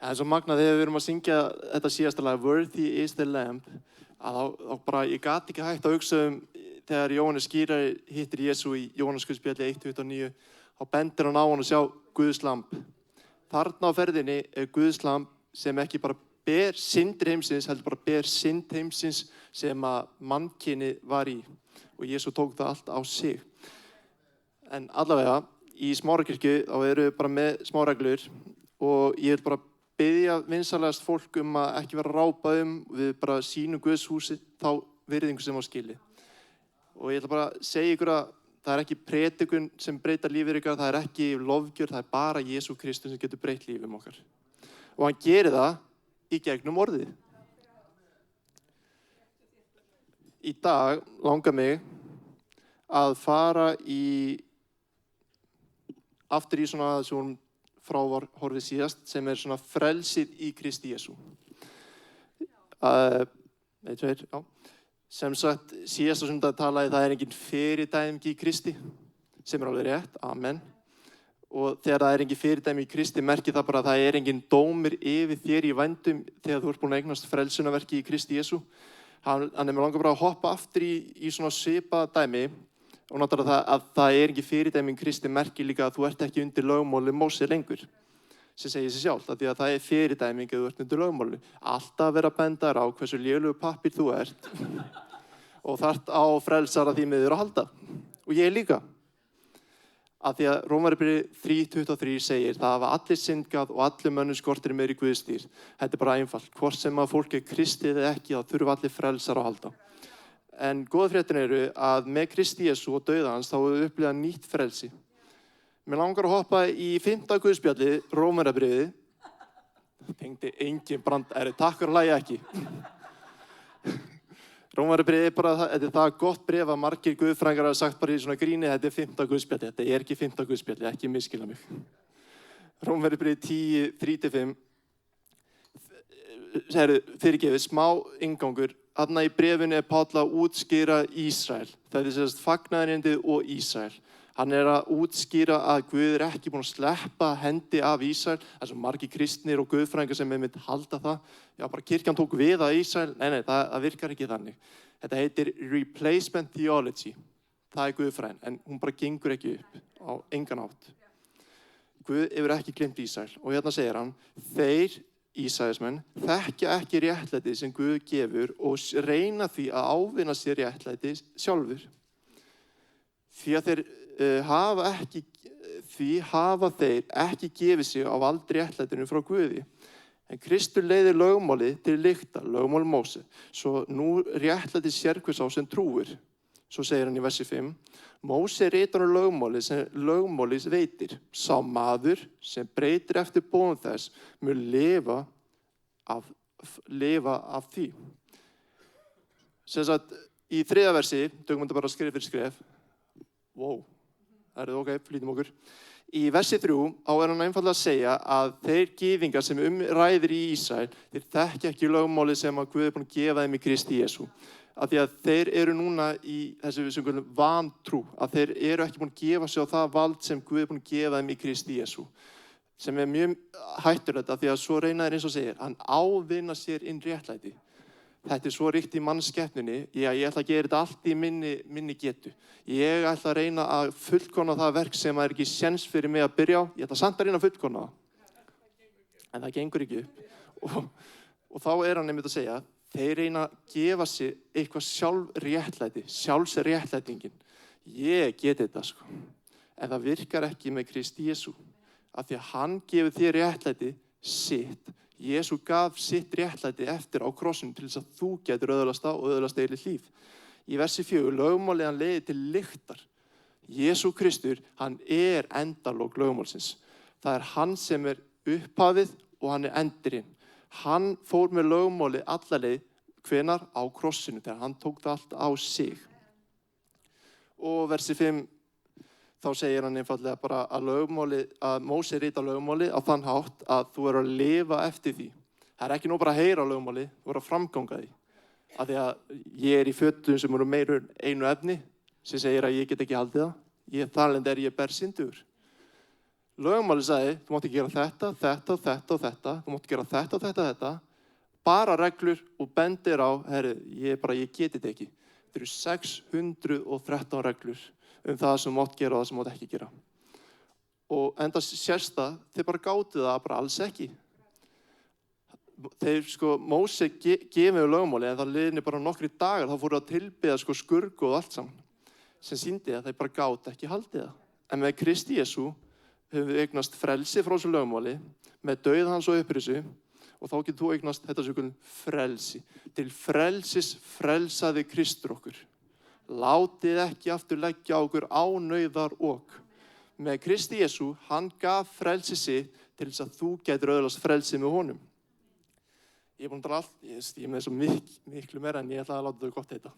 En svo magnað þegar við erum að syngja þetta síðasta lag, Worthy is the Lamb, að þá bara, ég gat ekki hægt að hugsa þegar Jóhannes skýrari hittir Jesú í Jóhannesguðspjalli 1:29, þá bendir hann á hann að sjá Guðs lamb. Þarna á ferðinni Guðs lamb sem ekki bara ber syndir heimsins, heldur bara ber synd heimsins sem að mannkynið var í. Og Jesú tók það allt á sig. En allavega, í Smárakirkju, þá eru við bara með smáreglur og ég vil bara biðja vinsalegast fólk að ekki vera rápað við bara sýnum Guðs húsi þá virðingu sem á skili. Og ég ætla bara að segja ykkur að það er ekki predikun sem breytar lífið ykkar, það er ekki lofgjörð, það er bara Jesú Kristus sem getur breytt lífum okkar. Og hann gerir það í gegnum orðið. Í dag langar mig að fara aftur í svona sem frá var horfið síðast, sem er svona frelsið í Kristi Jesú. Sem sagt, síðasta sunnudag talaði það er engin fyrirdæming í Kristi, sem er alveg rétt, amen. Og þegar það er engin fyrirdæming í Kristi, merkir það bara að það er engin dómur yfir þér í vændum þegar þú ert búin að eignast frelsunarverki í Kristi Jesú. Hann er mér langar bara að hoppa aftur í svona svipaða dæmi. Og náttúrulega að það er ekki fyrirdæming Kristi merkir líka að þú ert ekki undir lögmáli Móse lengur, sem segir sig sjálft, því að það er fyrirdæming að þú ert undir lögmáli. Alltaf vera að benda þér á hversu lélegur pappír þú ert og þarft á frelsara því miður að halda. Og ég líka. Af því að Rómarbréfið 3:23 segir það hafa allir syndgað og allir mönnum skortir meiri Guðsdýr. Þetta er bara einfalt. Hvort sem að fólk er kristið eða ekki, þá þurfa allir frelsara að halda. En góða fréttin eru að með Kristi Jesú og dauða hans þá hefur við upplifað nýtt frelsi. Mér langar að hoppa í 5. Guðspjalli, Rómarbréfið. Það tengdi engin brand, takk fyrir að hlæja ekki. Rómarbréfið er bara, þetta er það gott bréf að margir guðfræðingar hafa sagt bara í svona gríni, þetta er 5. Guðspjalli, þetta er ekki 5. Guðspjalli, ekki misskilja mig. Rómarbréfið 10:3-5. Fyrirgefið, smá inngangur. Þarna í bréfinu er Páll að útskýra Ísrael. Þetta er sérst fagnaðarerindið og Ísrael. Hann er að útskýra að Guð er ekki búinn að sleppa hendi af Ísrael. Það er svo margir kristnir og guðfræðingar sem einmitt halda það. Já, bara kirkjan tók við að Ísrael. Nei, það virkar ekki þannig. Þetta heitir replacement theology. Það er guðfræðin, en hún bara gengur ekki upp á engan hátt. Guð hefur ekki gleymt Ísrael. Og hérna segir hann, þeir Ísraelsmenn þekkja ekki réttlætið sem Guð gefur og reyna því að ávinna sér réttlætið sjálfur. Því hafa þeir ekki gefið sig á vald réttlætinu frá Guði. En Kristur leiðir lögmálið til lykta, lögmál Móse, svo nú réttlætið sérhver sá sem trúir. Svo segir hann í versi 5, Móse ritar lögmálið sem lögmálið veitir. Sá maður sem breytir eftir boðum þess mun lifa af því. Sem sagt, í 3. versi, tökum við þetta bara skref fyrir skref. Það er ok, flýtum okkur. Í versi 3 er hann einfaldlega að segja að þeir gyðingar sem ræðir í Ísrael, þeir þekkja ekki lögmálið sem að Guð er búinn að gefa þeim í Kristi Jesú. Af því að þeir eru núna í þessu vantrú, að þeir eru ekki búin að gefa sig á það vald sem Guð er búin að gefa þeim í Kristi Jesú. Sem er mjög hættulegt, af því að svo reyna þeir eins og segir, hann ávinna sér inn réttlæti. Þetta er svo ríkt í mannskepnunni, ég ætla að gera þetta allt í minni getu. Ég ætla að reyna að fullkomna það verk sem er ekki séns fyrir mig að byrja á, ég ætla samt að reyna að fullkomna það. En það gengur ekki upp. Og þá er hann einmitt að segja, þeir reyna að gefa sér eitthvað sjálfréttlæti, sjálfsréttlætingin. Ég get þetta, sko. En það virkar ekki með Kristi Jesú. Af því að hann gefur þér réttlæti sitt. Jesú gaf sitt réttlæti eftir á krossinu til þess að þú getur öðlast og öðlast eilíft líf. Í versi 4, lögmálið hann leiðir til lyktar. Jesú Kristur, hann er endalok lögmálsins. Það er hann sem er upphafið og hann er endirinn. Hann fór með lögmáli alla leið, hvenær? Á krossinu, þegar hann tók það allt á sig. Og versi 5, þá segir hann einfaldlega bara að Móse rita lögmáli á þann hátt að þú er að lifa eftir því. Það er ekki nú bara að heyra lögmáli, þú er að framganga því. Af því að ég er í fötum sem eru meira einu efni, sem segir að ég get ekki haldið það. Þarlend ég ber syndugur. Lögmálið sagði, þú mátt ekki gera þetta, þetta, þetta og þetta, þú mátt gera þetta, þetta, þetta, bara reglur og bendir á, herri, ég geti þetta ekki. Þetta eru 613 reglur það sem mátt gera og það sem mátt ekki gera. Og enda sérst það, þeir bara gátu það bara alls ekki. Þeir Móse gefið lögmáli en það liðni bara nokkri dagar, þá fóru að tilbiðja skurgu og allt saman, sem sýndi að þeir bara gátu ekki haldið það. En með Kristi Jesú höfum við eignast frelsi frá þessu lögmáli, með dauða hans og upprisu, og þá getur þú eignast þetta sem frelsi. Til frelsis frelsaði Kristur okkur. Látið ekki aftur leggja á okkur ánauðar ok. Með Kristi Jesú, hann gaf frelsi sitt til þess að þú getur öðlast frelsi með honum. Ég er búinn að tala allt, ég er með svo miklu meira en ég ætla að láta þetta gott heita.